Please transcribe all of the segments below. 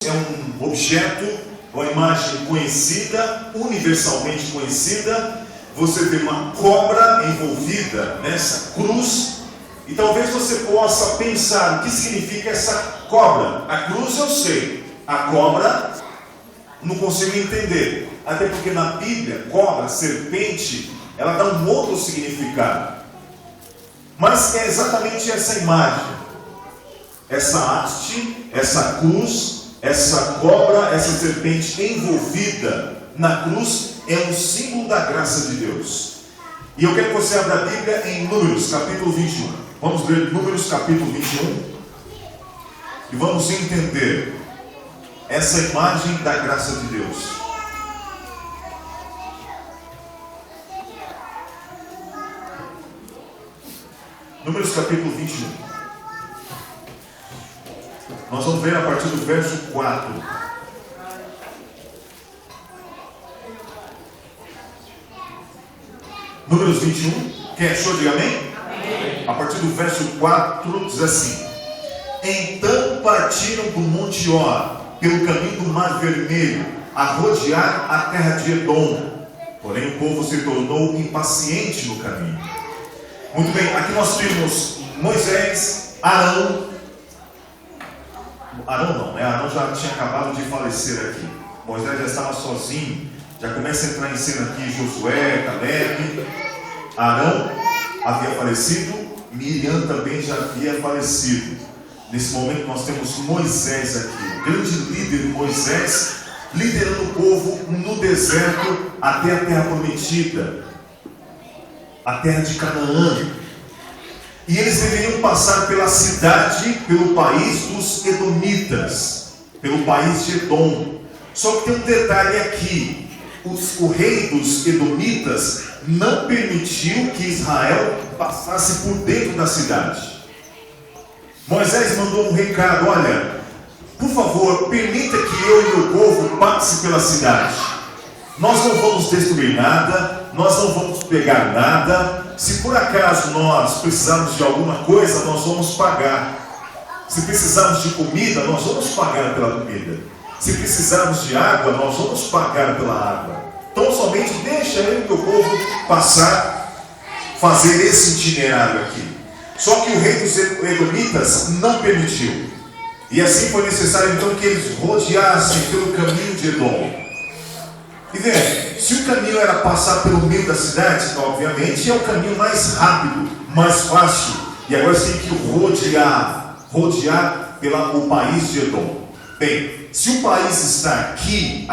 É um objeto, uma imagem conhecida, universalmente conhecida. Você vê uma cobra envolvida nessa cruz, e talvez você possa pensar o que significa essa cobra. A cruz eu sei, a cobra não consigo entender, até porque na Bíblia, cobra, serpente, ela dá um outro significado. Mas é exatamente essa imagem, essa haste, essa cruz, essa cobra, essa serpente envolvida na cruz é um símbolo da graça de Deus. E eu quero que você abra a Bíblia em Números, capítulo 21. Vamos ler Números, capítulo 21. E vamos entender essa imagem da graça de Deus. Números, capítulo 21. Nós vamos ver a partir do verso 4. Números 21. Quem achou, diga amém? Amém. A partir do verso 4 diz assim: Então partiram do Monte Or, pelo caminho do Mar Vermelho, a rodear a terra de Edom. Porém o povo se tornou impaciente no caminho. Muito bem, aqui nós temos Moisés, Arão não, né? Arão já tinha acabado de falecer aqui. Moisés já estava sozinho. Já começa a entrar em cena aqui Josué, Caleb. Arão havia falecido, Miriam também já havia falecido. Nesse momento nós temos Moisés aqui, o grande líder Moisés, liderando o povo no deserto até a terra prometida, a terra de Canaã. E eles deveriam passar pela cidade, pelo país dos Edomitas, pelo país de Edom. Só que tem um detalhe aqui: o rei dos Edomitas não permitiu que Israel passasse por dentro da cidade. Moisés mandou um recado: olha, por favor, permita que eu e meu povo passe pela cidade. Nós não vamos destruir nada, nós não vamos pegar nada. Se por acaso nós precisarmos de alguma coisa, nós vamos pagar. Se precisarmos de comida, nós vamos pagar pela comida. Se precisarmos de água, nós vamos pagar pela água. Então somente deixa eu e meu povo passar, fazer esse itinerário aqui. Só que o rei dos Edomitas não permitiu. E assim foi necessário então que eles rodeassem pelo caminho de Edom. E veja, se o caminho era passar pelo meio da cidade, obviamente é o caminho mais rápido, mais fácil. E agora você tem que rodear pelo país de Edom. Bem, se o país está aqui,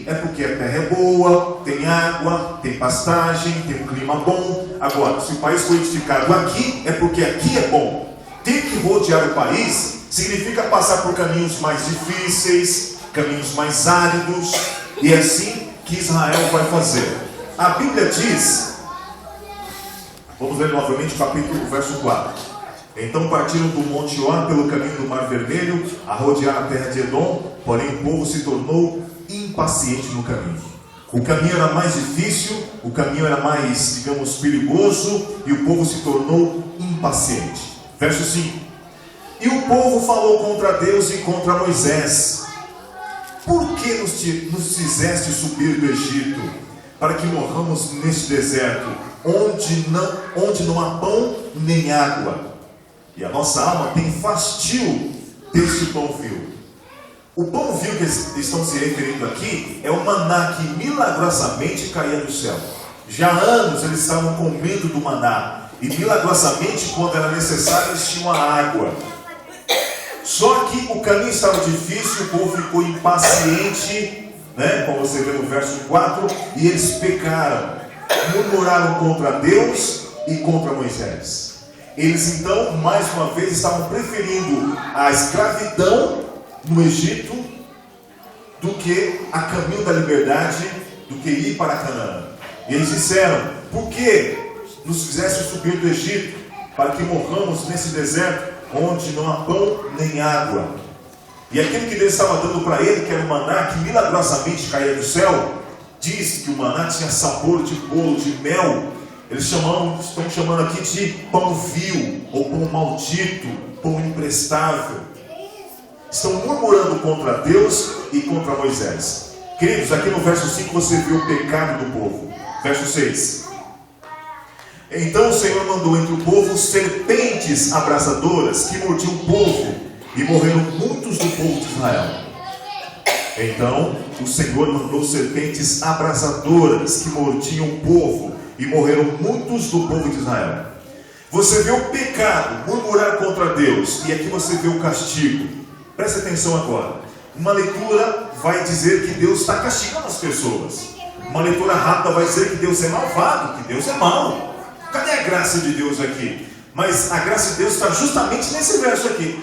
é porque a terra é boa, tem água, tem pastagem, tem um clima bom. Agora, se o país foi edificado aqui, é porque aqui é bom. Ter que rodear o país significa passar por caminhos mais difíceis, caminhos mais áridos. E é assim que Israel vai fazer. A Bíblia diz, vamos ver novamente o capítulo, verso 4. Então partiram do Monte Or pelo caminho do Mar Vermelho, a rodear a terra de Edom, porém o povo se tornou impaciente no caminho. O caminho era mais difícil, o caminho era mais, digamos, perigoso, e o povo se tornou impaciente. Verso 5. E o povo falou contra Deus e contra Moisés: Por que nos fizeste subir do Egito, para que morramos neste deserto, onde não há pão nem água? E a nossa alma tem fastio deste pão vil. O pão vil que estão se referindo aqui é o maná que milagrosamente caía do céu. Já há anos eles estavam com medo do maná, e milagrosamente, quando era necessário, eles tinham a água. Só que o caminho estava difícil, o povo ficou impaciente, né? Como você vê no verso 4, e eles pecaram, murmuraram contra Deus e contra Moisés. Eles então, mais uma vez, estavam preferindo a escravidão no Egito do que a caminho da liberdade, do que ir para Canaã. E eles disseram: por que nos fizeste subir do Egito, para que morramos nesse deserto, onde não há pão nem água? E aquilo que Deus estava dando para ele, que era o maná que milagrosamente caía do céu, diz que o maná tinha sabor de bolo de mel. Eles estão chamando aqui de pão vil, ou pão maldito, pão imprestável. estão murmurando contra Deus e contra Moisés. Queridos, aqui no verso 5 você vê o pecado do povo. Verso 6. Então o Senhor mandou entre o povo serpentes abrasadoras que mordiam o povo, e morreram muitos do povo de Israel. Então o Senhor mandou serpentes abrasadoras que mordiam o povo, e morreram muitos do povo de Israel. Você vê o pecado, murmurar contra Deus, e aqui você vê o castigo. Preste atenção agora. Uma leitura vai dizer que Deus está castigando as pessoas. Uma leitura rápida vai dizer que Deus é malvado, que Deus é mau. Cadê a graça de Deus aqui? Mas a graça de Deus está justamente nesse verso aqui.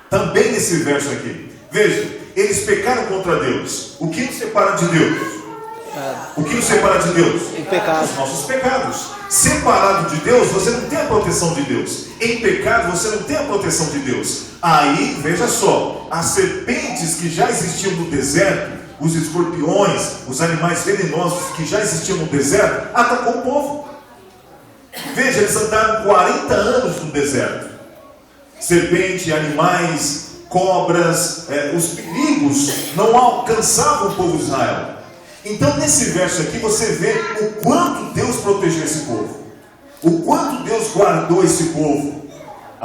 Também nesse verso aqui. Veja, eles pecaram contra Deus. O que nos separa de Deus? O que nos separa de Deus? Em pecado. Os nossos pecados. Separado de Deus, você não tem a proteção de Deus. Em pecado, você não tem a proteção de Deus. Aí, veja só, as serpentes que já existiam no deserto, os escorpiões, os animais venenosos que já existiam no deserto, atacou o povo. Veja, eles andaram 40 anos no deserto. Serpente, animais, cobras, os perigos não alcançavam o povo de Israel. Então nesse verso aqui você vê o quanto Deus protegeu esse povo, o quanto Deus guardou esse povo.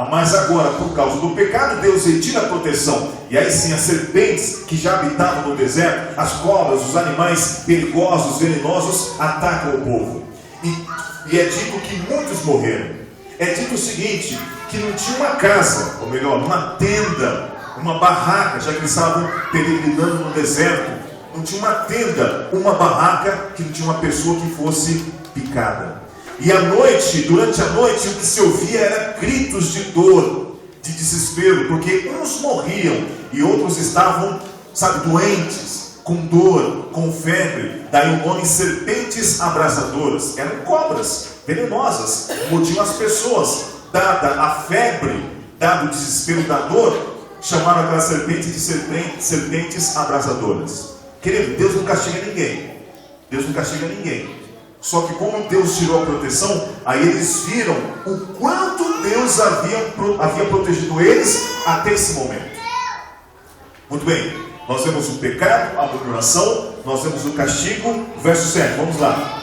Mas agora, por causa do pecado, Deus retira a proteção. E aí sim, as serpentes que já habitavam no deserto, as cobras, os animais perigosos, venenosos, atacam o povo. E é dito que muitos morreram. É dito o seguinte, que não tinha uma casa, ou melhor, uma tenda, uma barraca, já que eles estavam peregrinando no deserto. Não tinha uma tenda, uma barraca, que não tinha uma pessoa que fosse picada. E à noite, durante a noite, o que se ouvia era gritos de dor, de desespero, porque uns morriam e outros estavam, doentes, com dor, com febre. Daí o nome serpentes abrasadoras. Eram cobras venenosas, mordiam as pessoas. Dada a febre, dado o desespero da dor, chamaram aquela serpente de serpentes abrasadoras. Querido, Deus não castiga ninguém. Deus não castiga ninguém. Só que como Deus tirou a proteção, aí eles viram o quanto Deus havia protegido eles até esse momento. Muito bem, nós vemos o pecado, a murmuração, nós vemos o castigo. Verso 7, vamos lá.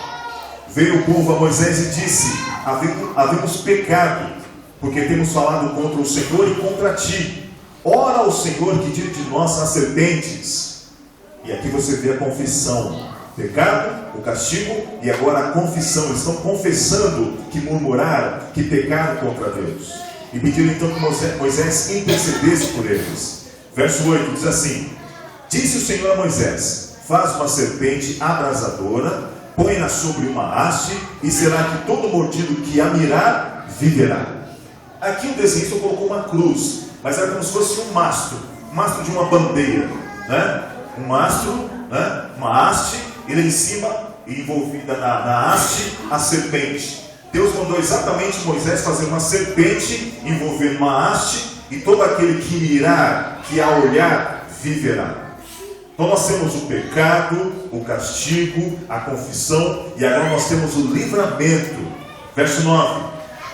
Veio o povo a Moisés e disse: havemos pecado, porque temos falado contra o Senhor e contra ti. Ora ao Senhor que tire de nós as serpentes. E aqui você vê a confissão. Pecado, o castigo e agora a confissão. Eles estão confessando que murmuraram, que pecaram contra Deus. E pediram então que Moisés intercedesse por eles. Verso 8 diz assim: disse o Senhor a Moisés: faz uma serpente abrasadora, põe-na sobre uma haste, e será que todo mordido que a mirar, viverá. Aqui o desenhista colocou uma cruz, mas era como se fosse um mastro de uma bandeira, né? Um mastro, né? Uma haste, e lá em cima, envolvida na haste, a serpente. Deus mandou exatamente Moisés fazer uma serpente, envolvendo uma haste, e todo aquele que mirar, que a olhar, viverá. Então nós temos o pecado, o castigo, a confissão, e agora nós temos o livramento. Verso 9: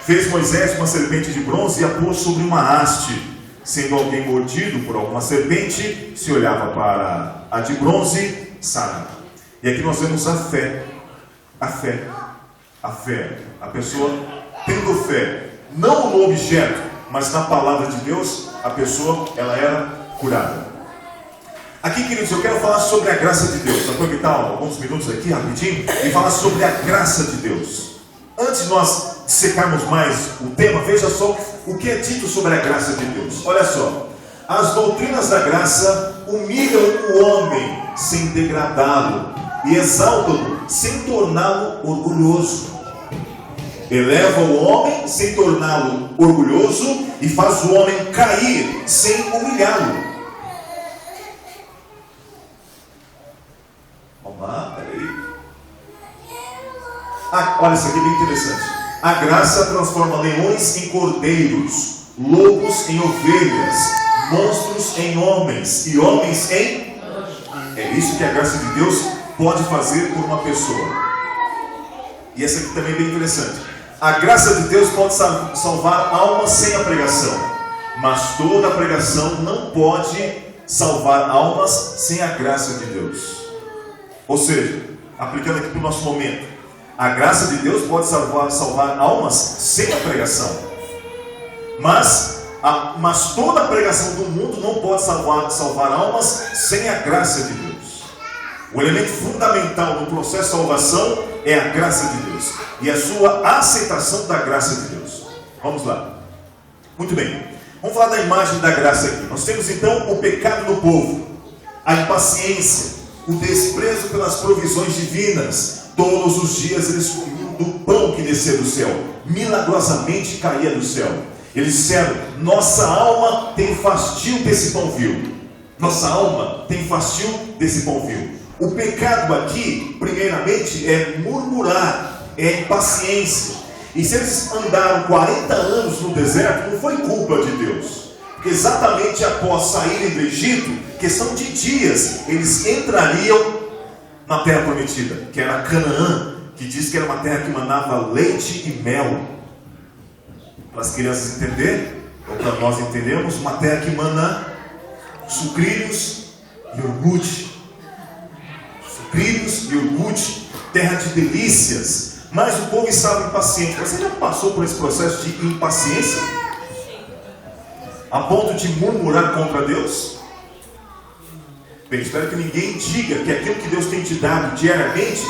fez Moisés uma serpente de bronze e a pôs sobre uma haste. Sendo alguém mordido por alguma serpente, se olhava para a de bronze, sarava. E aqui nós vemos a fé. A fé. A fé. A pessoa tendo fé, não no objeto, mas na palavra de Deus, a pessoa, ela era curada. Aqui, queridos, eu quero falar sobre a graça de Deus. Vou aproveitar alguns minutos aqui, rapidinho, e falar sobre a graça de Deus. Antes de nós dissecarmos mais o tema, veja só o que é dito sobre a graça de Deus. Olha só: as doutrinas da graça humilham o homem sem degradá-lo e exaltam-no sem torná-lo orgulhoso. Eleva o homem sem torná-lo orgulhoso e faz o homem cair sem humilhá-lo. Vamos lá, peraí. Olha, isso aqui é bem interessante. A graça transforma leões em cordeiros, lobos em ovelhas, monstros em homens e homens em... É isso que a graça de Deus pode fazer por uma pessoa. E essa aqui também é bem interessante. A graça de Deus pode salvar almas sem a pregação, Mas toda pregação não pode salvar almas sem a graça de Deus. Ou seja, aplicando aqui para o nosso momento, a graça de Deus pode salvar almas sem a pregação. Mas toda a pregação do mundo não pode salvar almas sem a graça de Deus. O elemento fundamental no processo de salvação é a graça de Deus e a sua aceitação da graça de Deus. Vamos lá. Muito bem. Vamos falar da imagem da graça aqui. Nós temos então o pecado do povo, a impaciência, o desprezo pelas provisões divinas. Todos os dias eles comiam do pão que descia do céu, milagrosamente caía do céu. Eles disseram: nossa alma tem fastio desse pão vil. Nossa alma tem fastio desse pão vil. O pecado aqui, primeiramente, é murmurar, é impaciência. E se eles andaram 40 anos no deserto, não foi culpa de Deus. Porque exatamente após saírem do Egito, questão de dias, eles entrariam na terra prometida, que era Canaã, que diz que era uma terra que manava leite e mel. Para as crianças entenderem, ou para nós entendermos, uma terra que mana sucrilhos e iogurte. Sucrilhos e iogurte, terra de delícias. Mas o povo estava impaciente. Você já passou por esse processo de impaciência? A ponto de murmurar contra Deus? Bem, espero que ninguém diga que aquilo que Deus tem te dado diariamente,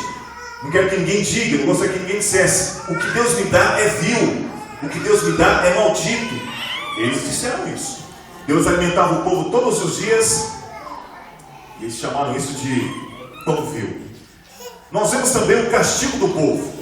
não quero que ninguém diga, não gostaria que ninguém dissesse: o que Deus me dá é vil, o que Deus me dá é maldito. Eles disseram isso. Deus alimentava o povo todos os dias, e eles chamaram isso de pão vil. Nós vemos também o castigo do povo.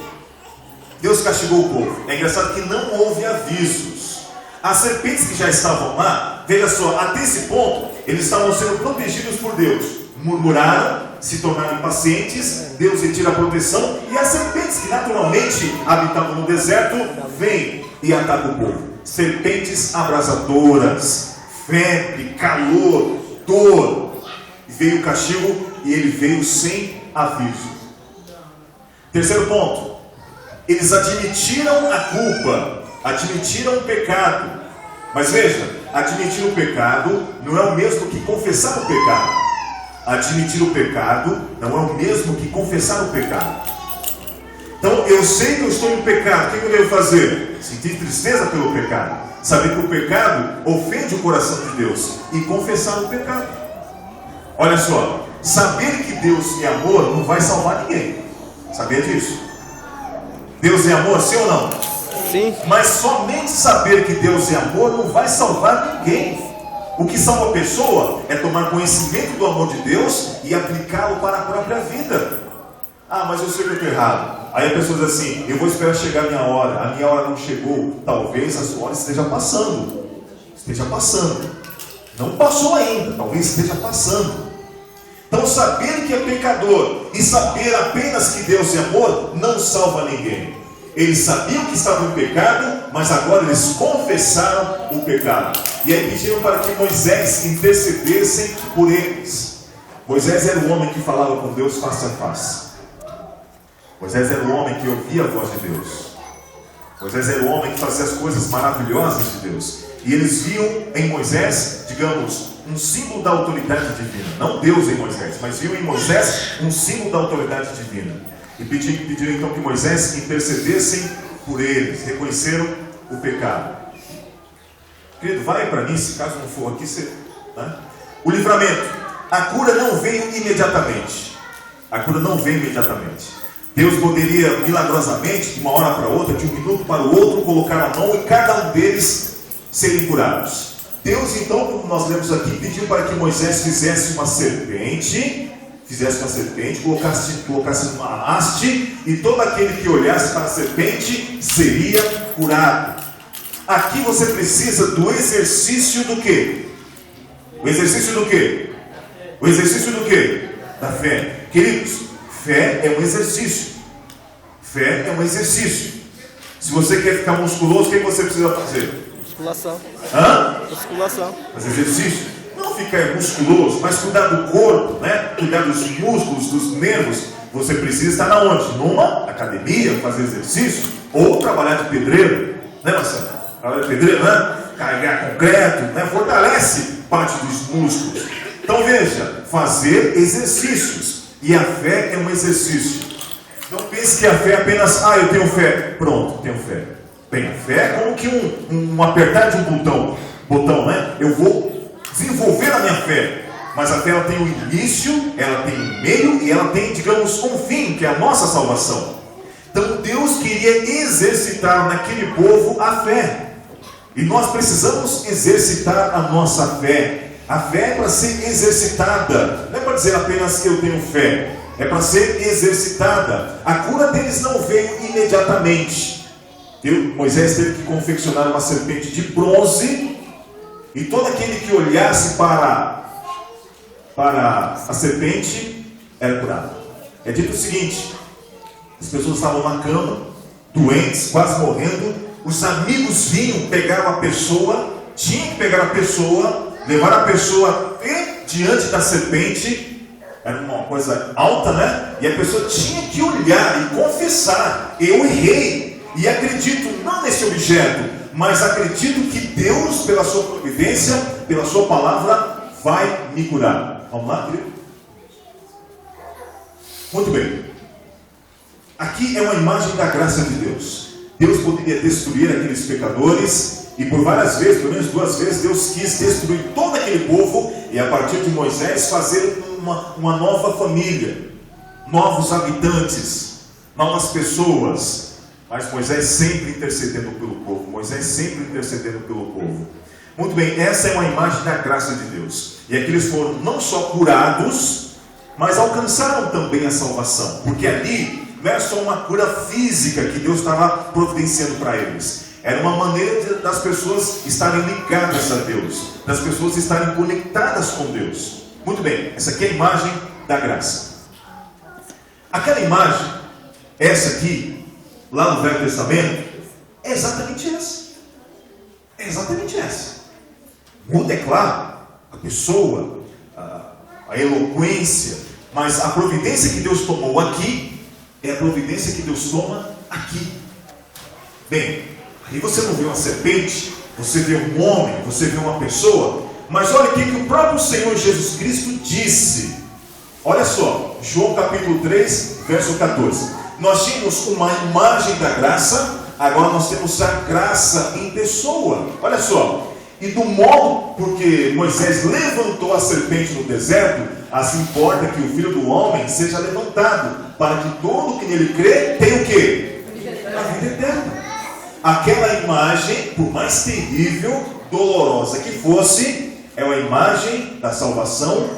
Deus castigou o povo. É engraçado que não houve avisos. As serpentes que já estavam lá, veja só, até esse ponto, eles estavam sendo protegidos por Deus. Murmuraram, se tornaram impacientes, Deus retira a proteção, e as serpentes que naturalmente habitavam no deserto, vêm e atacam o povo. Serpentes abrasadoras, febre, calor, dor. Veio o castigo e ele veio sem aviso. Terceiro ponto. Eles admitiram a culpa, admitiram o pecado. Mas veja, admitir o pecado não é o mesmo que confessar o pecado. Admitir o pecado não é o mesmo que confessar o pecado. Então, eu sei que eu estou em pecado, o que eu devo fazer? Sentir tristeza pelo pecado, saber que o pecado ofende o coração de Deus e confessar o pecado. Olha só, saber que Deus é amor não vai salvar ninguém. Sabia disso? Deus é amor, sim ou não? Sim. Mas somente saber que Deus é amor não vai salvar ninguém. O que salva a pessoa é tomar conhecimento do amor de Deus e aplicá-lo para a própria vida. Ah, mas eu sei que eu estou errado. Aí a pessoa diz assim: eu vou esperar chegar a minha hora não chegou. Talvez a sua hora esteja passando. Esteja passando. Não passou ainda, talvez esteja passando. Então, saber que é pecador e saber apenas que Deus é amor não salva ninguém. Eles sabiam que estavam em pecado, mas agora eles confessaram o pecado. E aí pediram para que Moisés intercedessem por eles. Moisés era o homem que falava com Deus face a face. Moisés era o homem que ouvia a voz de Deus. Moisés era o homem que fazia as coisas maravilhosas de Deus. E eles viam em Moisés, digamos, um símbolo da autoridade divina. Não Deus em Moisés, mas viu em Moisés um símbolo da autoridade divina. E pediram então que Moisés intercedessem por eles. Reconheceram o pecado. Querido, vai para mim, se caso não for aqui, você... O livramento. A cura não veio imediatamente. A cura não veio imediatamente. Deus poderia milagrosamente, de uma hora para outra, de um minuto para o outro, colocar a mão e cada um deles serem curados. Deus então, como nós lemos aqui, pediu para que Moisés fizesse uma serpente, colocasse uma haste, e todo aquele que olhasse para a serpente seria curado. Aqui você precisa do exercício do quê? O exercício do quê? O exercício do quê? Da fé. Queridos, fé é um exercício. Fé é um exercício. Se você quer ficar musculoso, o que você precisa fazer? Musculação. Musculação. Fazer exercício. Não ficar musculoso, mas cuidar do corpo, né? Cuidar dos músculos, dos nervos. Você precisa estar na onde? Numa academia, fazer exercício, ou trabalhar de pedreiro, né, Marcelo? Trabalhar de pedreiro, né? carregar concreto, né? Fortalece parte dos músculos. Então veja, fazer exercícios. E a fé é um exercício. Não pense que a fé é apenas, eu tenho fé. Pronto, tenho fé. Bem, a fé é como que um apertar de um botão, né? Eu vou desenvolver a minha fé. Mas a fé ela tem um início, ela tem um meio e ela tem, digamos, um fim, que é a nossa salvação. Então Deus queria exercitar naquele povo a fé. E nós precisamos exercitar a nossa fé. A fé é para ser exercitada. Não é para dizer apenas que eu tenho fé. É para ser exercitada. A cura deles não veio imediatamente. Moisés teve que confeccionar uma serpente de bronze. E todo aquele que olhasse para a serpente era curado. É dito o seguinte: as pessoas estavam na cama, doentes, quase morrendo. Os amigos vinham, pegaram a pessoa, tinham que pegar a pessoa, levar a pessoa até diante da serpente. Era uma coisa alta, né? E a pessoa tinha que olhar e confessar: eu errei, e acredito não nesse objeto, mas acredito que Deus, pela sua providência, pela sua palavra, vai me curar. Vamos lá, querido? Muito bem. Aqui é uma imagem da graça de Deus. Deus poderia destruir aqueles pecadores, e por várias vezes, pelo menos 2 vezes, Deus quis destruir todo aquele povo, e a partir de Moisés fazer uma nova família, novos habitantes, novas pessoas. Mas Moisés sempre intercedendo pelo povo. Moisés sempre intercedendo pelo povo. Muito bem, essa é uma imagem da graça de Deus. E aqui eles foram não só curados, mas alcançaram também a salvação. Porque ali não era só uma cura física que Deus estava providenciando para eles. Era uma maneira das pessoas estarem ligadas a Deus, das pessoas estarem conectadas com Deus. Muito bem, essa aqui é a imagem da graça. Aquela imagem, essa aqui, lá no Velho Testamento, é exatamente essa. É exatamente essa. Muda, é claro, a pessoa, a eloquência, mas a providência que Deus tomou aqui é a providência que Deus toma aqui. Bem, aí você não vê uma serpente, você vê um homem, você vê uma pessoa, mas olha o que o próprio Senhor Jesus Cristo disse. Olha só, João capítulo 3, verso 14. Nós tínhamos uma imagem da graça, agora nós temos a graça em pessoa. Olha só. E do modo porque Moisés levantou a serpente no deserto, assim importa que o Filho do Homem seja levantado, para que todo que nele crê tenha o quê? A vida eterna. Aquela imagem, por mais terrível, dolorosa que fosse, é uma imagem da salvação,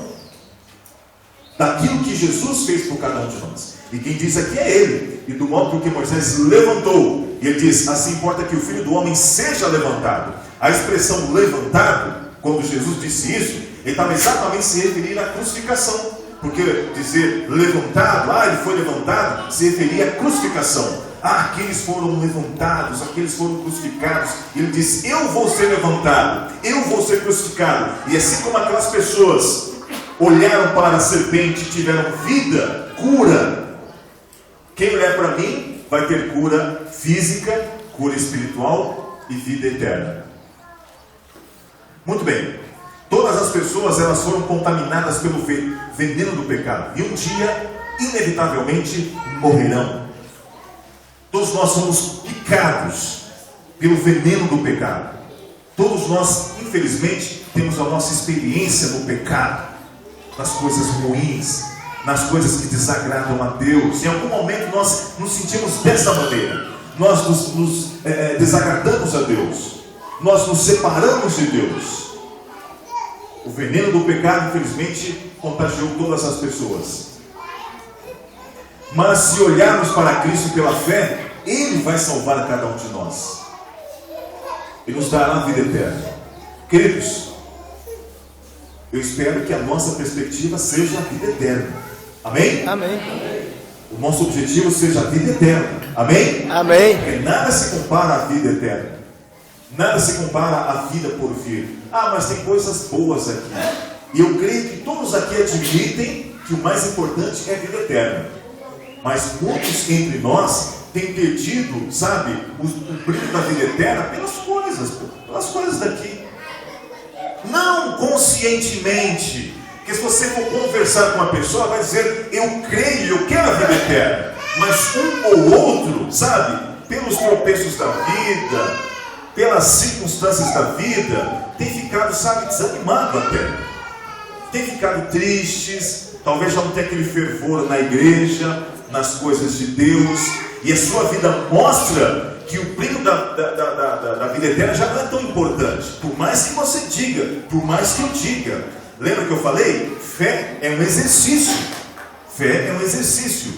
daquilo que Jesus fez por cada um de nós. E quem diz aqui é Ele. E do modo porque Moisés levantou, e ele diz, assim importa que o Filho do Homem seja levantado. A expressão levantado, quando Jesus disse isso, ele estava exatamente se referindo à crucificação. Porque dizer levantado, ele foi levantado, se referia à crucificação. Aqueles foram levantados, aqueles foram crucificados. E ele disse, eu vou ser levantado, eu vou ser crucificado. E assim como aquelas pessoas olharam para a serpente e tiveram vida, cura. Quem olhar para mim vai ter cura física, cura espiritual e vida eterna. Muito bem. Todas as pessoas elas foram contaminadas pelo veneno do pecado. E um dia, inevitavelmente, morrerão. Todos nós somos picados pelo veneno do pecado. Todos nós, infelizmente, temos a nossa experiência no pecado, nas coisas ruins, nas coisas que desagradam a Deus. Em algum momento nós nos sentimos dessa maneira. Nós nos desagradamos a Deus. Nós nos separamos de Deus. O veneno do pecado, infelizmente, contagiou todas as pessoas. Mas se olharmos para Cristo pela fé, Ele vai salvar cada um de nós. Ele nos dará a vida eterna. Queridos, eu espero que a nossa perspectiva seja a vida eterna. Amém? Amém. O nosso objetivo seja a vida eterna. Amém? Amém. Porque nada se compara à vida eterna. Nada se compara à vida por vir. Mas tem coisas boas aqui. E eu creio que todos aqui admitem que o mais importante é a vida eterna. Mas muitos entre nós tem perdido, sabe, o brilho da vida eterna pelas coisas daqui. Não conscientemente. Porque se você for conversar com uma pessoa, vai dizer, eu creio, eu quero a vida eterna. Mas um ou outro, sabe, pelos tropeços da vida, pelas circunstâncias da vida, tem ficado, sabe, desanimado até. Tem ficado tristes, talvez já não tenha aquele fervor na igreja, nas coisas de Deus, e a sua vida mostra que o brilho da vida eterna já não é tão importante, por mais que você diga, por mais que eu diga. Lembra que eu falei? Fé é um exercício. Fé é um exercício.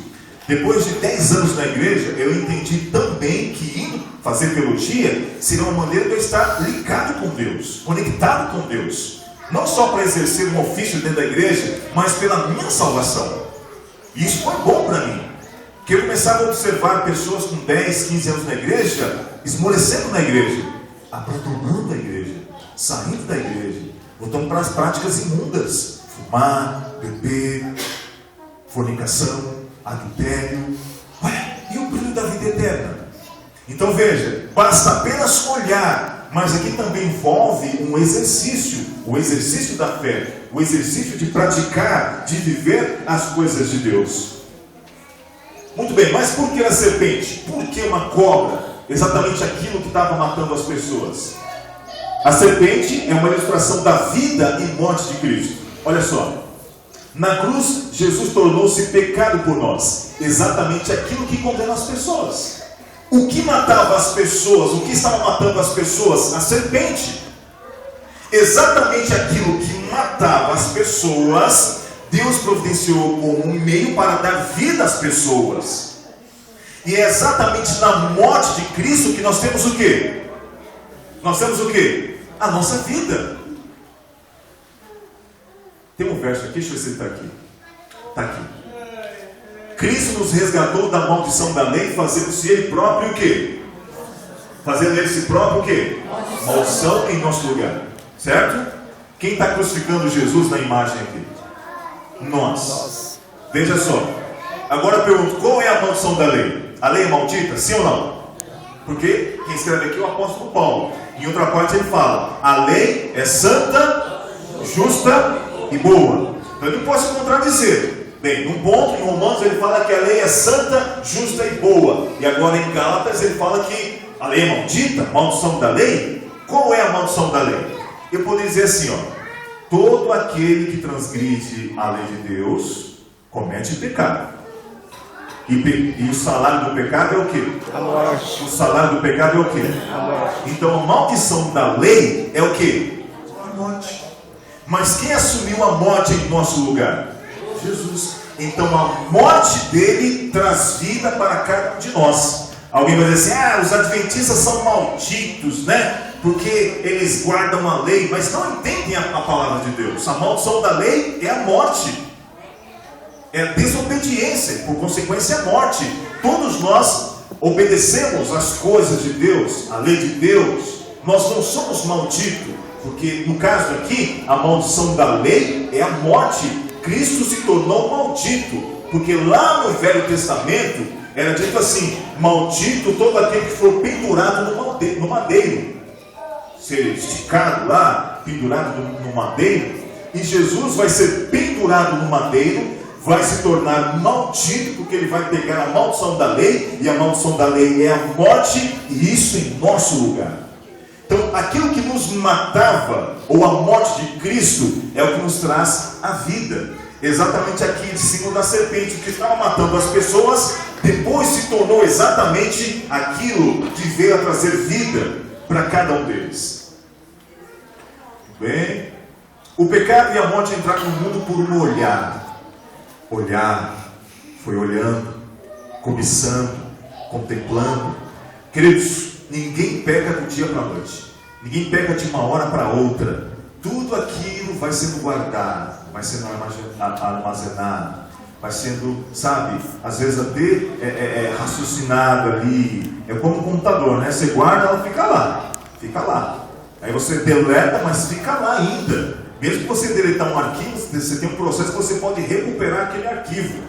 Depois de 10 anos na igreja, eu entendi também que indo fazer teologia seria uma maneira de eu estar ligado com Deus, conectado com Deus. Não só para exercer um ofício dentro da igreja, mas pela minha salvação. E isso foi bom para mim. Porque eu começava a observar pessoas com 10, 15 anos na igreja, esmorecendo na igreja, abandonando a igreja, saindo da igreja, voltando para as práticas imundas. Fumar, beber, fornicação, adultério. Ué, e o brilho da vida eterna? Então veja, basta apenas olhar, mas aqui também envolve um exercício, o exercício da fé, o exercício de praticar, de viver as coisas de Deus. Muito bem, mas por que a serpente? Por que uma cobra? Exatamente aquilo que estava matando as pessoas. A serpente é uma ilustração da vida e morte de Cristo. Olha só, na cruz Jesus tornou-se pecado por nós, exatamente aquilo que condena as pessoas. O que matava as pessoas? O que estava matando as pessoas? A serpente. Exatamente aquilo que matava as pessoas, Deus providenciou como um meio para dar vida às pessoas. E é exatamente na morte de Cristo que nós temos o quê? Nós temos o quê? A nossa vida. Tem um verso aqui, deixa eu ver se ele está aqui. Está aqui. Cristo nos resgatou da maldição da lei, fazendo-se Ele próprio o quê? Fazendo Ele si próprio o quê? Maldição em nosso lugar. Certo? Quem está crucificando Jesus na imagem aqui? Nós. Veja só. Agora eu pergunto, qual é a maldição da lei? A lei é maldita? Sim ou não? Porque quem escreve aqui é o apóstolo Paulo. Em outra parte ele fala, a lei é santa, justa e boa. Então ele não pode se contradizer. Bem, num ponto, em Romanos, ele fala que a lei é santa, justa e boa. E agora em Gálatas ele fala que a lei é maldita, maldição da lei. Qual é a maldição da lei? Eu poderia dizer assim, ó, todo aquele que transgride a lei de Deus comete pecado. E o salário do pecado é o quê? A morte. O salário do pecado é o quê? A morte. Então a maldição da lei é o quê? A morte. Mas quem assumiu a morte em nosso lugar? Jesus. Então a morte dele traz vida para cada um de nós. Alguém vai dizer assim, os adventistas são malditos, né? Porque eles guardam a lei, mas não entendem a palavra de Deus. A maldição da lei é a morte. É a desobediência, por consequência a morte. Todos nós obedecemos as coisas de Deus, a lei de Deus. Nós não somos malditos, porque no caso aqui, a maldição da lei é a morte. Cristo se tornou maldito, porque lá no Velho Testamento era dito assim, maldito todo aquele que for pendurado no madeiro. Ser esticado lá, pendurado no madeiro. E Jesus vai ser pendurado no madeiro, vai se tornar maldito, porque ele vai pegar a maldição da lei, e a maldição da lei é a morte, e isso em nosso lugar. Então, aquilo que nos matava, ou a morte de Cristo, é o que nos traz a vida. Exatamente aqui, de cima da serpente, o que estava matando as pessoas, depois se tornou exatamente aquilo que veio a trazer vida para cada um deles. Bem, o pecado e a morte entraram no mundo por um olhar. Foi olhando, cobiçando, contemplando. Queridos, ninguém peca do dia para a noite. Ninguém peca de uma hora para outra. Tudo aquilo vai sendo guardado, vai sendo armazenado, vai sendo, sabe, às vezes até raciocinado ali. É como um computador, né? Você guarda, ela fica lá. Aí você deleta, mas fica lá ainda. Mesmo que você deletar um arquivo, você tem um processo que você pode recuperar aquele arquivo.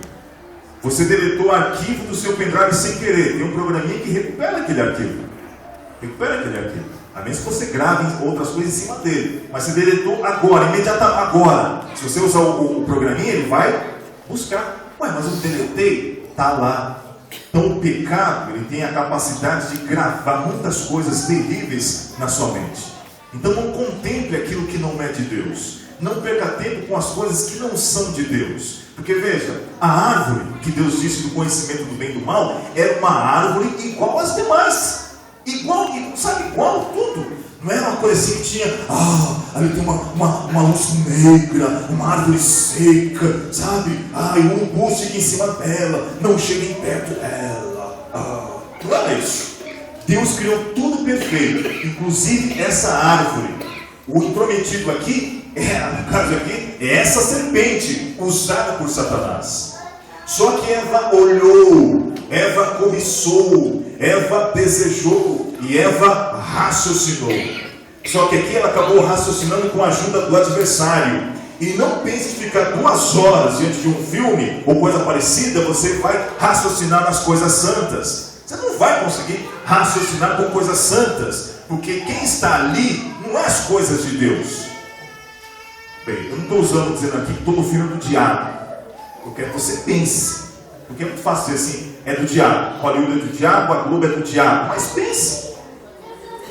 Você deletou o arquivo do seu pendrive sem querer. Tem um programinha que recupera aquele arquivo. Recupera aquele arquivo. A menos que você grave outras coisas em cima dele. Mas você deletou agora, imediatamente agora. Se você usar o programinha, ele vai buscar. Ué, mas eu deletei? Está lá. Então o pecado, ele tem a capacidade de gravar muitas coisas terríveis na sua mente. Então não contemple aquilo que não é de Deus. Não perca tempo com as coisas que não são de Deus. Porque veja, a árvore que Deus disse do conhecimento do bem e do mal era uma árvore igual às demais. Igual tudo. Não era uma coisa assim que tinha, ali tem uma luz negra, uma árvore seca, sabe? E o urubu chega em cima dela, não cheguem perto dela. Não é isso. Deus criou tudo perfeito, inclusive essa árvore. O intrometido aqui, no caso aqui, é essa serpente usada por Satanás. Só que Eva olhou, Eva cobiçou, Eva desejou e Eva raciocinou. Só que aqui ela acabou raciocinando com a ajuda do adversário. E não pense em ficar 2 horas diante de um filme ou coisa parecida, você vai raciocinar nas coisas santas. Você não vai conseguir raciocinar com coisas santas, porque quem está ali não é as coisas de Deus. Bem, eu não estou dizendo aqui que todo filme é do diabo. Eu quero que você pense. Porque é muito fácil dizer assim, é do diabo. Hollywood é do diabo, a Globo é do diabo. Mas pense.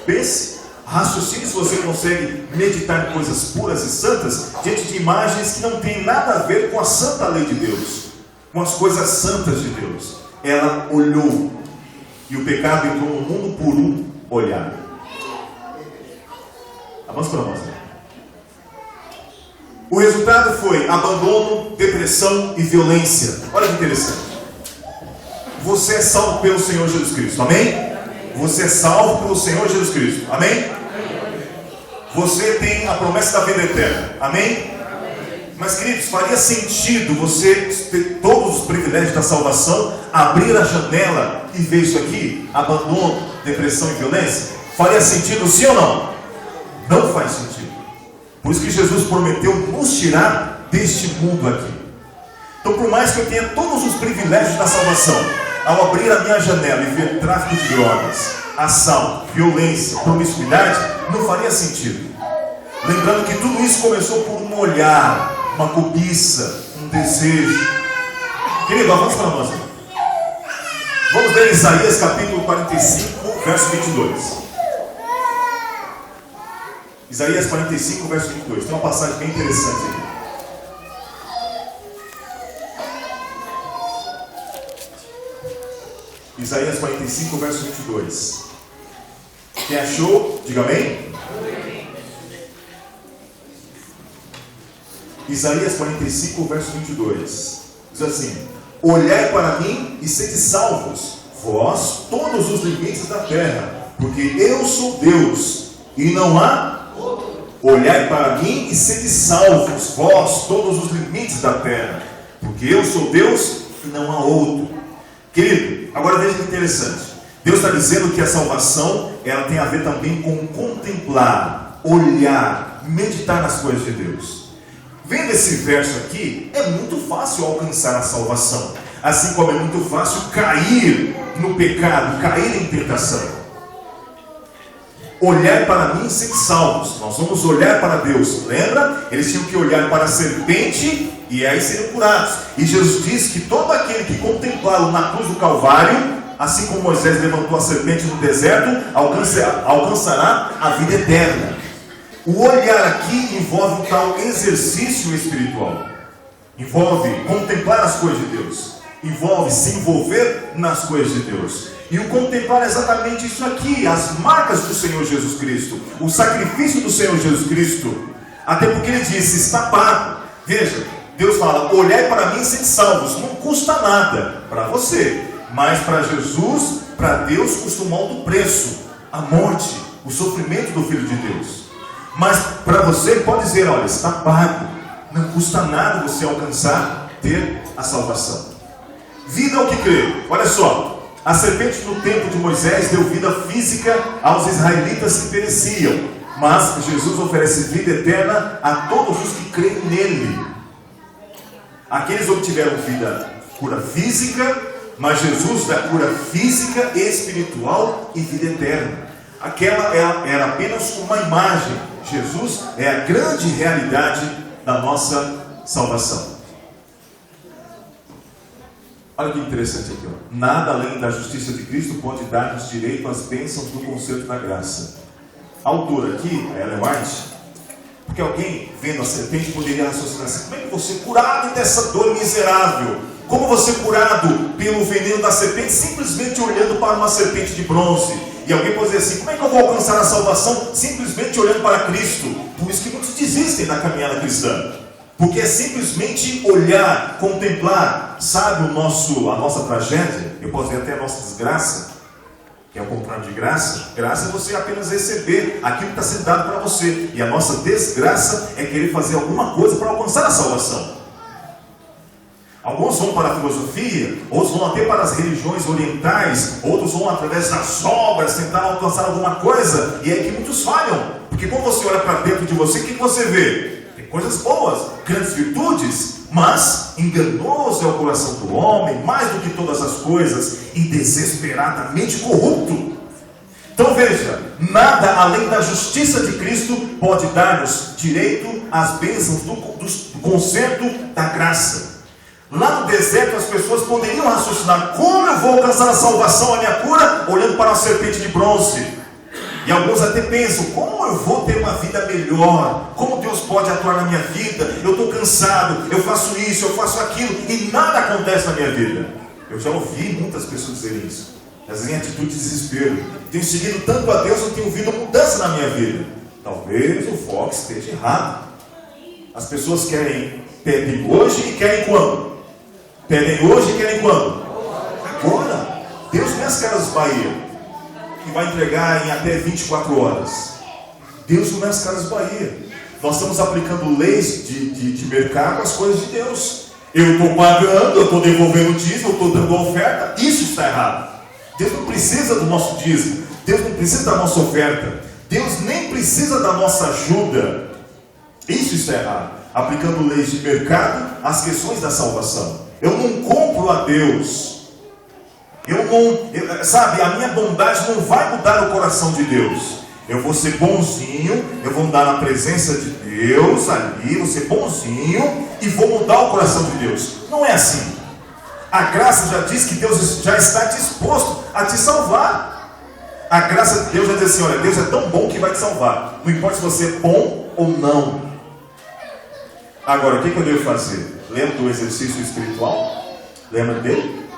Pense. Raciocine se você consegue meditar em coisas puras e santas diante de imagens que não tem nada a ver com a santa lei de Deus, com as coisas santas de Deus. Ela olhou. E o pecado entrou no mundo por um olhar. Avança para nós. O resultado foi abandono, depressão e violência. Olha que interessante. Você é salvo pelo Senhor Jesus Cristo. Amém? Você é salvo pelo Senhor Jesus Cristo. Amém? Você tem a promessa da vida eterna. Amém? Mas, queridos, faria sentido você ter todos os privilégios da salvação, abrir a janela e ver isso aqui? Abandono, depressão e violência? Faria sentido sim ou não? Não faz sentido. Por isso que Jesus prometeu nos tirar deste mundo aqui. Então, por mais que eu tenha todos os privilégios da salvação, ao abrir a minha janela e ver tráfico de drogas, assalto, violência, promiscuidade, não faria sentido. Lembrando que tudo isso começou por um olhar, uma cobiça, um desejo. Querido, avança para nós. Vamos ler Isaías capítulo 45, verso 22. Isaías 45, verso 22. Tem uma passagem bem interessante aqui. Isaías 45, verso 22. Quem achou, diga amém. Isaías 45, verso 22. Diz assim: olhai para mim e sede salvos, vós todos os limites da terra, porque eu sou Deus e não há outro. Olhai para mim e sede salvos, vós todos os limites da terra, porque eu sou Deus e não há outro. Querido, agora veja que interessante. Deus está dizendo que a salvação, ela tem a ver também com contemplar, olhar, meditar nas coisas de Deus. Vendo esse verso aqui, é muito fácil alcançar a salvação, assim como é muito fácil cair no pecado, cair em tentação. Olhar para mim e ser salvos. Nós vamos olhar para Deus. Lembra? Eles tinham que olhar para a serpente e aí seriam curados. E Jesus disse que todo aquele que contemplá-lo na cruz do Calvário, assim como Moisés levantou a serpente no deserto, alcançará a vida eterna. O olhar aqui envolve um tal exercício espiritual. Envolve contemplar as coisas de Deus. Envolve se envolver nas coisas de Deus. E o contemplar é exatamente isso aqui, as marcas do Senhor Jesus Cristo, o sacrifício do Senhor Jesus Cristo. Até porque ele disse, está pago. Veja, Deus fala, olhai para mim e sede salvos. Não custa nada para você, mas para Jesus, para Deus, custa um alto preço. A morte, o sofrimento do Filho de Deus. Mas para você, pode dizer, olha, está pago. Não custa nada você alcançar, ter a salvação. Vida ao que crê. Olha só. A serpente no tempo de Moisés deu vida física aos israelitas que pereciam. Mas Jesus oferece vida eterna a todos os que creem nele. Aqueles obtiveram vida cura física, mas Jesus dá cura física, espiritual e vida eterna. Aquela era apenas uma imagem. Jesus é a grande realidade da nossa salvação. Olha que interessante aqui, ó. Nada além da justiça de Cristo pode dar-nos direito às bênçãos do concerto da graça. A autora aqui, a Ellen White, porque alguém vendo a serpente poderia raciocinar assim: como é que você curado dessa dor miserável? Como você curado pelo veneno da serpente simplesmente olhando para uma serpente de bronze? E alguém pode dizer assim: como é que eu vou alcançar a salvação simplesmente olhando para Cristo? Por isso que muitos desistem da caminhada cristã. Porque é simplesmente olhar, contemplar, sabe, a nossa tragédia, eu posso dizer até a nossa desgraça, que é o contrário de graça. Graça é você apenas receber aquilo que está sendo dado para você. E a nossa desgraça é querer fazer alguma coisa para alcançar a salvação. Alguns vão para a filosofia, outros vão até para as religiões orientais, outros vão através das obras tentar alcançar alguma coisa, e é aí que muitos falham. Porque quando você olha para dentro de você, o que você vê? Tem coisas boas, grandes virtudes, mas enganoso é o coração do homem, mais do que todas as coisas, e desesperadamente corrupto. Então veja, nada além da justiça de Cristo pode dar-nos direito às bênçãos do concerto da graça. Lá no deserto as pessoas poderiam raciocinar: como eu vou alcançar a salvação, a minha cura, olhando para uma serpente de bronze? E alguns até pensam: como eu vou ter uma vida melhor? Como Deus pode atuar na minha vida? Eu estou cansado, eu faço isso, eu faço aquilo, e nada acontece na minha vida. Eu já ouvi muitas pessoas dizerem isso, às vezes em atitude de desespero. Tenho seguido tanto a Deus, eu tenho ouvido mudança na minha vida. Talvez o foco esteja errado. As pessoas pedem hoje e querem quando? Pedem hoje e querem quando? Agora. Deus não é as Casas Bahia, que vai entregar em até 24 horas. Deus não é as Casas Bahia. Nós estamos aplicando leis de mercado às coisas de Deus. Eu estou pagando, eu estou devolvendo o dízimo, eu estou dando a oferta. Isso está errado. Deus não precisa do nosso dízimo. Deus não precisa da nossa oferta. Deus nem precisa da nossa ajuda. Isso está errado. Aplicando leis de mercado às questões da salvação. Eu não compro a Deus. Sabe, a minha bondade não vai mudar o coração de Deus. Eu vou ser bonzinho, eu vou andar na presença de Deus ali, vou ser bonzinho e vou mudar o coração de Deus. Não é assim. A graça já diz que Deus já está disposto a te salvar. A graça de Deus já diz assim: olha, Deus é tão bom que vai te salvar. Não importa se você é bom ou não. Agora, o que eu devo fazer? Lembra do exercício espiritual? Lembra dele?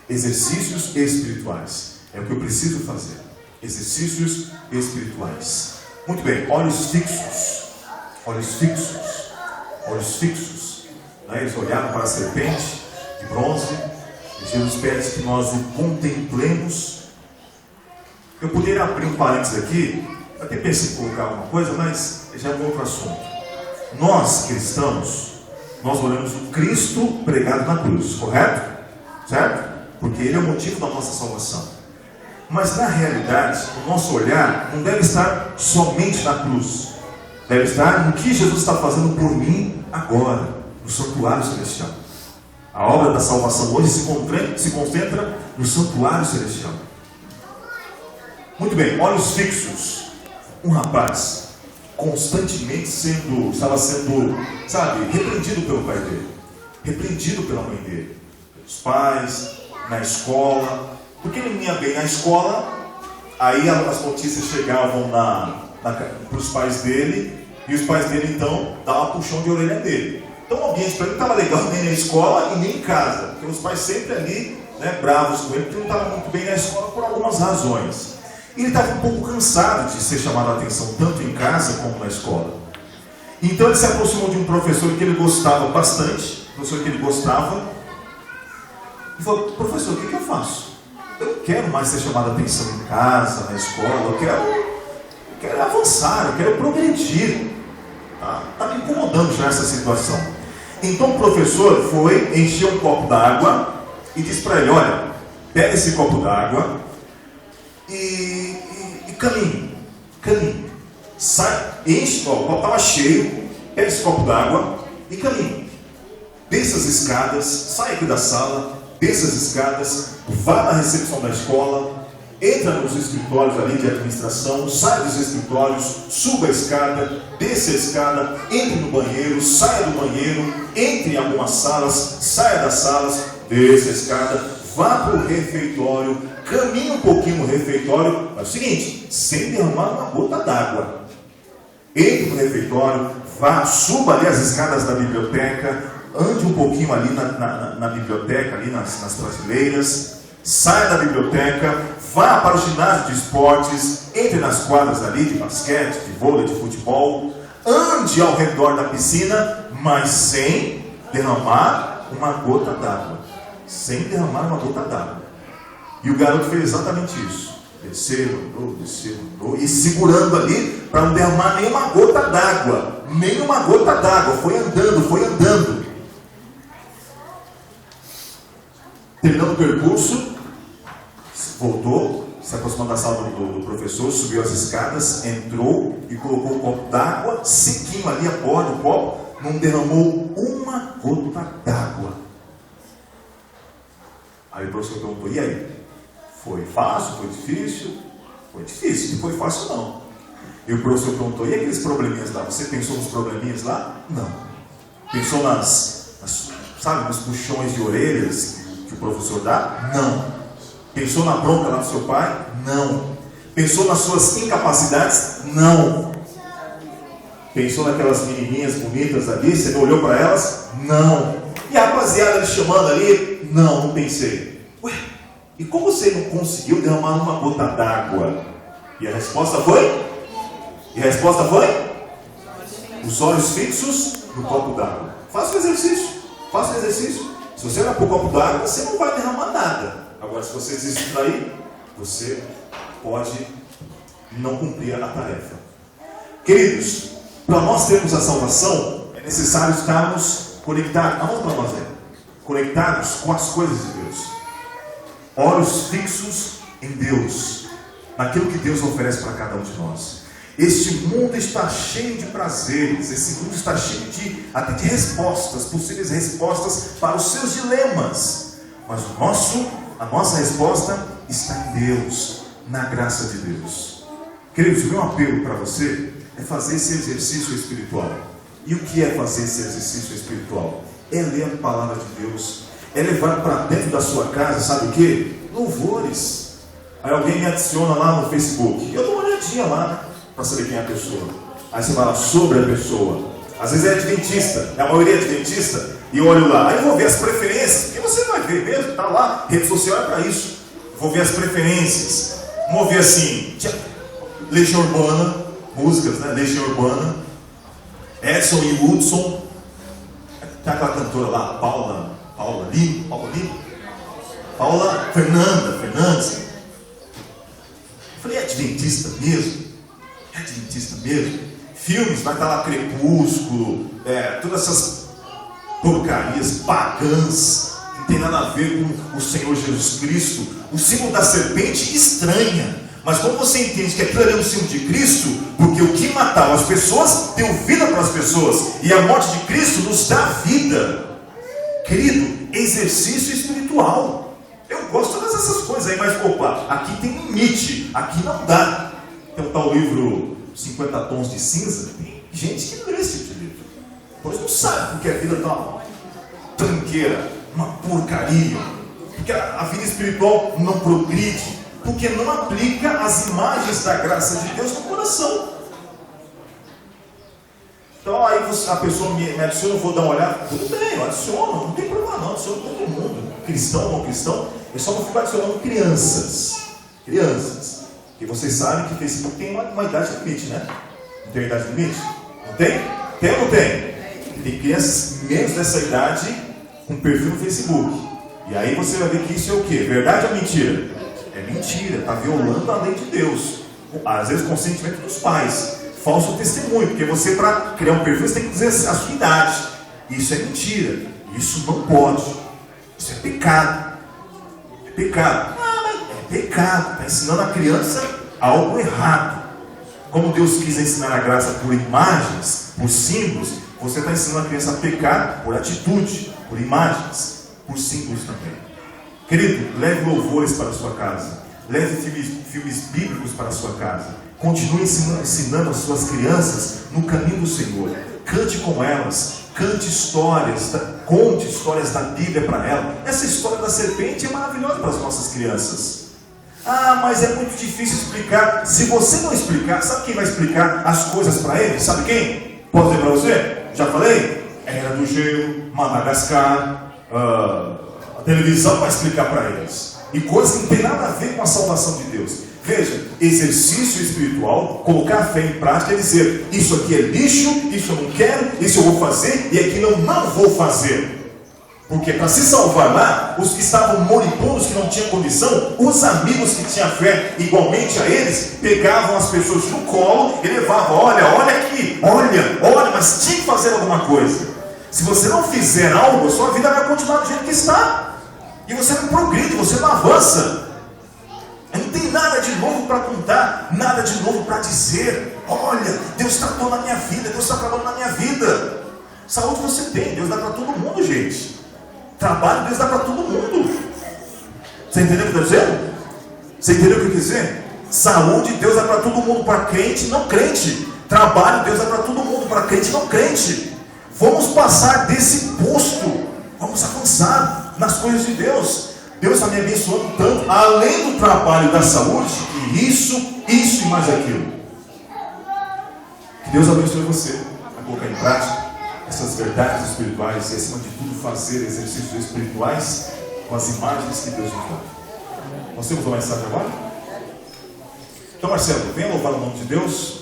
Exercícios espirituais. É o que eu preciso fazer. Exercícios espirituais. Muito bem, olhos fixos. Olhos fixos. Olhos fixos. Eles olharam para a serpente de bronze. E Jesus pede que nós o contemplemos. Eu poderia abrir um parênteses aqui. Eu até pensei em colocar alguma coisa, mas já é um outro assunto. Nós, cristãos, nós olhamos o Cristo pregado na cruz, correto? Certo? Porque Ele é o motivo da nossa salvação. Mas na realidade, o nosso olhar não deve estar somente na cruz. Deve estar no que Jesus está fazendo por mim agora, no santuário celestial. A obra da salvação hoje se concentra no santuário celestial. Muito bem, olhos fixos. Um rapaz constantemente estava sendo, repreendido pelo pai dele, repreendido pela mãe dele, pelos pais, na escola, porque ele não ia bem na escola. Aí as notícias chegavam para os pais dele, e os pais dele então davam puxão de orelha dele. Então o ambiente para ele não estava legal nem na escola e nem em casa, porque os pais sempre ali, bravos com ele, porque ele não estava muito bem na escola por algumas razões. Ele estava um pouco cansado de ser chamado a atenção, tanto em casa como na escola. Então ele se aproximou de um professor que ele gostava bastante, e falou: professor, o que eu faço? Eu não quero mais ser chamado a atenção em casa, na escola, eu quero avançar, eu quero progredir. Está me incomodando já essa situação. Então o professor foi, encheu um copo d'água e disse para ele: olha, pega esse copo d'água e caminhe. Sai, enche, o copo estava cheio, pega esse copo d'água e caminhe. Desça as escadas, sai aqui da sala, desça as escadas, vá na recepção da escola, entra nos escritórios ali de administração, sai dos escritórios, suba a escada, desça a escada, entre no banheiro, saia do banheiro, entre em algumas salas, saia das salas, desça a escada, vá para o refeitório, caminhe um pouquinho no refeitório, mas é o seguinte, sem derramar uma gota d'água. Entre no refeitório, vá, suba ali as escadas da biblioteca, ande um pouquinho ali na biblioteca, ali nas prateleiras, saia da biblioteca, vá para o ginásio de esportes, entre nas quadras ali de basquete, de vôlei, de futebol, ande ao redor da piscina, mas sem derramar uma gota d'água. Sem derramar uma gota d'água. E o garoto fez exatamente isso. Desceu, andou, e segurando ali para não derramar nenhuma gota d'água. Nenhuma gota d'água. Foi andando. Terminando o percurso, voltou, se aproximou da sala do professor, subiu as escadas, entrou e colocou um copo d'água, sequinho ali a borda do copo, não derramou uma gota d'água. Aí o professor perguntou, e aí? Foi fácil? Foi difícil? Foi difícil, não foi fácil não. E o professor perguntou, e aqueles probleminhas lá? Você pensou nos probleminhas lá? Não. Pensou nos puxões de orelhas que o professor dá? Não. Pensou na bronca lá do seu pai? Não. Pensou nas suas incapacidades? Não. Pensou naquelas menininhas bonitas ali? Você não olhou para elas? Não. E a rapaziada me chamando ali? Não pensei. Ué, e como você não conseguiu derramar uma gota d'água? E a resposta foi? Os olhos fixos no copo d'água. Faça o exercício. Se você olhar para o copo d'água, você não vai derramar nada. Agora, se você se distrair, você pode não cumprir a tarefa. Queridos, para nós termos a salvação, é necessário estarmos conectados. Aonde para nós conectados com as coisas de Deus. Olhos fixos em Deus, naquilo que Deus oferece para cada um de nós. Este mundo está cheio de prazeres, esse mundo está cheio até de respostas, possíveis respostas para os seus dilemas. Mas a nossa resposta está em Deus, na graça de Deus. Queridos, o meu apelo para você é fazer esse exercício espiritual. E o que é fazer esse exercício espiritual? É ler a palavra de Deus, é levar para dentro da sua casa, sabe o que? Louvores. Aí alguém me adiciona lá no Facebook, eu dou uma olhadinha lá, para saber quem é a pessoa. Aí você fala sobre a pessoa. Às vezes é adventista, a maioria é adventista, e eu olho lá, aí eu vou ver as preferências, porque você vai ver mesmo, está lá, rede social é para isso. Vou ver as preferências, vou ver assim, Legião Urbana, músicas, né? Legião Urbana, Edson e Hudson, tem aquela cantora lá, Paula Fernandes. Eu falei, é adventista mesmo? Filmes, vai estar lá Crepúsculo, todas essas porcarias pagãs, que não tem nada a ver com o Senhor Jesus Cristo. O símbolo da serpente estranha, mas quando você entende que aquilo ali é um símbolo de Cristo, porque o que matava as pessoas deu vida para as pessoas, e a morte de Cristo nos dá vida. Querido, exercício espiritual. Eu gosto de todas essas coisas aí, mas opa, aqui tem limite, aqui não dá. Tem um tal livro 50 Tons de Cinza. Tem gente que não lê esse tipo de livro, pois não sabe porque a vida está uma tranqueira, uma porcaria, porque a vida espiritual não progride, porque não aplica as imagens da graça de Deus no coração. Então aí a pessoa me adiciona, eu vou dar uma olhada, tudo bem, eu adiciono, não tem problema não, adiciono todo mundo, cristão ou não cristão, eu só não fico adicionando crianças, porque vocês sabem que o Facebook tem uma idade limite, né? Não tem idade limite? Não tem? Tem ou não tem? Tem crianças menos dessa idade com perfil no Facebook, e aí você vai ver que isso é o quê? Verdade ou mentira? É mentira, está violando a lei de Deus, às vezes o consentimento dos pais. Falso testemunho, porque você, para criar um perfil, você tem que dizer a sua idade. Isso é mentira, isso não pode, isso é pecado. É pecado, é pecado, está ensinando a criança algo errado. Como Deus quis ensinar a graça por imagens, por símbolos, você está ensinando a criança a pecar por atitude. por imagens, por símbolos também. Querido, leve louvores para a sua casa, leve filmes bíblicos para a sua casa, continue ensinando as suas crianças no caminho do Senhor, cante com elas, cante histórias, conte histórias da Bíblia para elas. Essa história da serpente é maravilhosa para as nossas crianças. Ah, mas é muito difícil explicar. Se você não explicar, sabe quem vai explicar as coisas para eles? Sabe quem? Posso dizer para você? Já falei? Era do Gelo, Madagascar, a televisão vai explicar para eles. E coisas que não tem nada a ver com a salvação de Deus. Veja, exercício espiritual, colocar a fé em prática, é dizer, isso aqui é lixo, isso eu não quero, isso eu vou fazer, e aquilo eu não vou fazer. Porque para se salvar lá, os que estavam moribundos, que não tinham condição, os amigos que tinham fé igualmente a eles, pegavam as pessoas no colo e levavam, olha aqui, olha, mas tinha que fazer alguma coisa. Se você não fizer algo, a sua vida vai continuar do jeito que está. E você não progride, você não avança. Não tem nada de novo para contar, nada de novo para dizer. Olha, Deus tratou na minha vida, Deus está trabalhando na minha vida. Saúde você tem, Deus dá para todo mundo, gente. Trabalho, Deus dá para todo mundo. Você entendeu o que eu estou dizendo? Você entendeu o que eu quis dizer? Saúde, Deus dá para todo mundo, para crente e não crente. Trabalho, Deus dá para todo mundo, para crente e não crente. Vamos passar desse posto. Vamos avançar nas coisas de Deus. Deus está me abençoando tanto, além do trabalho e da saúde, que isso e mais aquilo. Que Deus abençoe você a colocar em prática essas verdades espirituais e, acima de tudo, fazer exercícios espirituais com as imagens que Deus nos dá. Nós temos uma mensagem agora? Então, Marcelo, venha louvar o nome de Deus.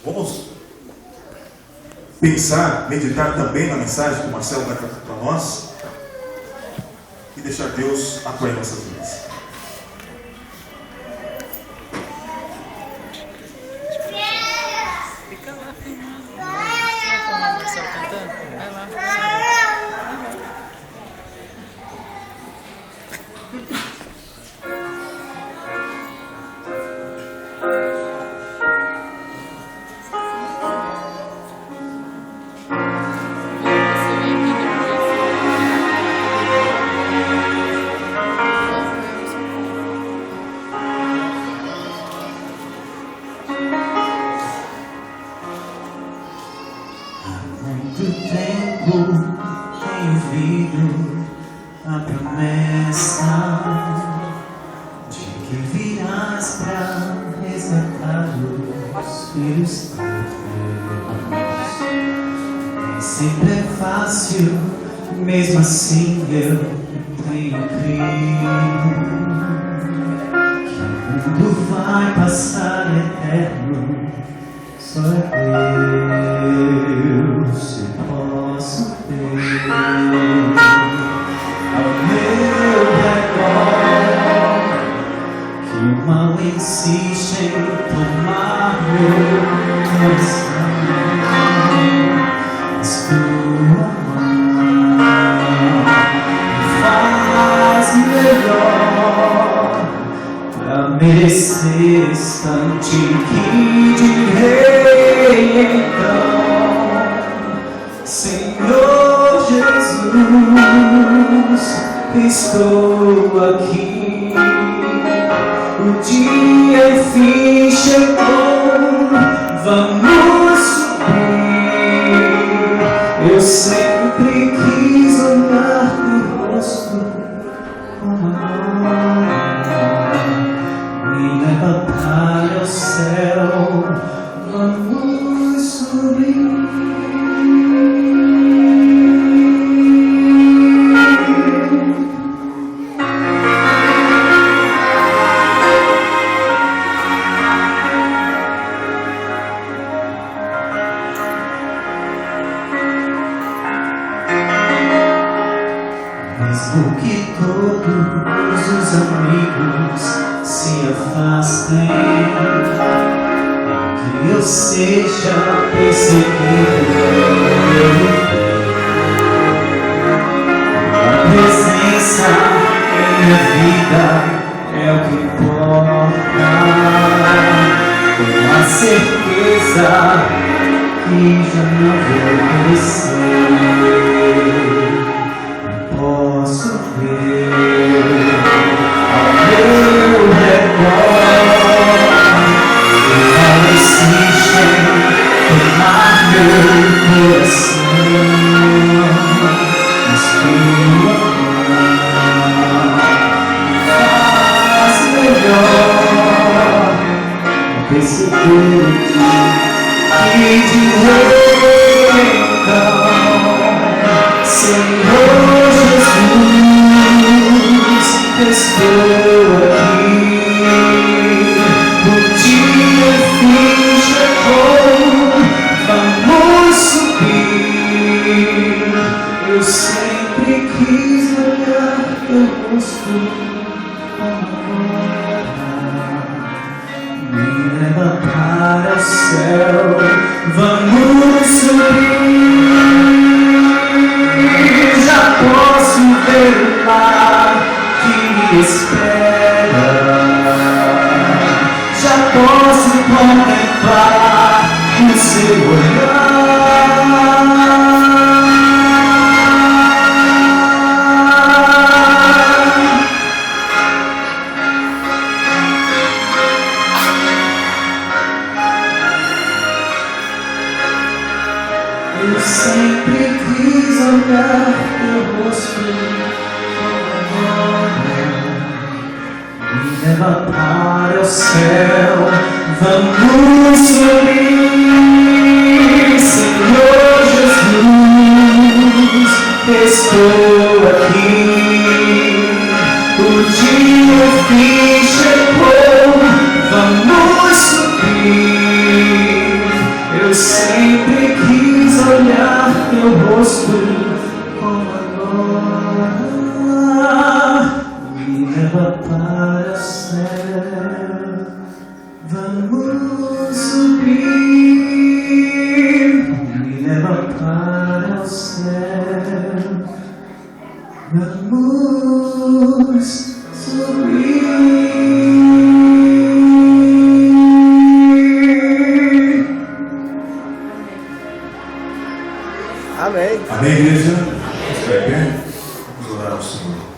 Vamos pensar, meditar também na mensagem que o Marcelo vai trazer para nós e deixar Deus atuar em nossas vidas. Fica lá filmando. Vai filmar o Marcelo cantando? Vai lá. A promessa de que virás para resgatar os filhos teus. Nem sempre é fácil, mesmo assim eu tenho crido que o mundo vai passar eterno. Só Deus eu posso ter. Ao meu redor, que o mal insiste em tomar meu coração, mas tua mão faz melhor pra merecer instante que de rei. Então, Senhor Jesus, estou aqui. O dia enfim chegou, vamos subir. Eu sempre quis olhar no rosto como agora. Me leva para o céu, vamos subir. Mesmo que todos os amigos se afastem, que eu seja perseguido, a presença em minha vida é o que importa, com a certeza que já não vou crescer. que de então, Senhor Jesus, estou aqui. O dia fim chegou, vamos subir. Eu sempre quis olhar teu rosto. Me leva para o céu, vamos subir. Já posso ver o mar que me espera. Já posso contemplar o seu olhar. Eu sempre quis olhar teu rosto agora. Me leva para o céu, vamos subir. Senhor Jesus, estou aqui. O dia fim chegou, vamos subir. Eu sempre quis olhar teu rosto como agora. Me leva para o céu, vamos subir. Me leva para o céu, vamos subir. Amém. Amém, igreja? Vamos ficar em pé? Vamos orar ao Senhor.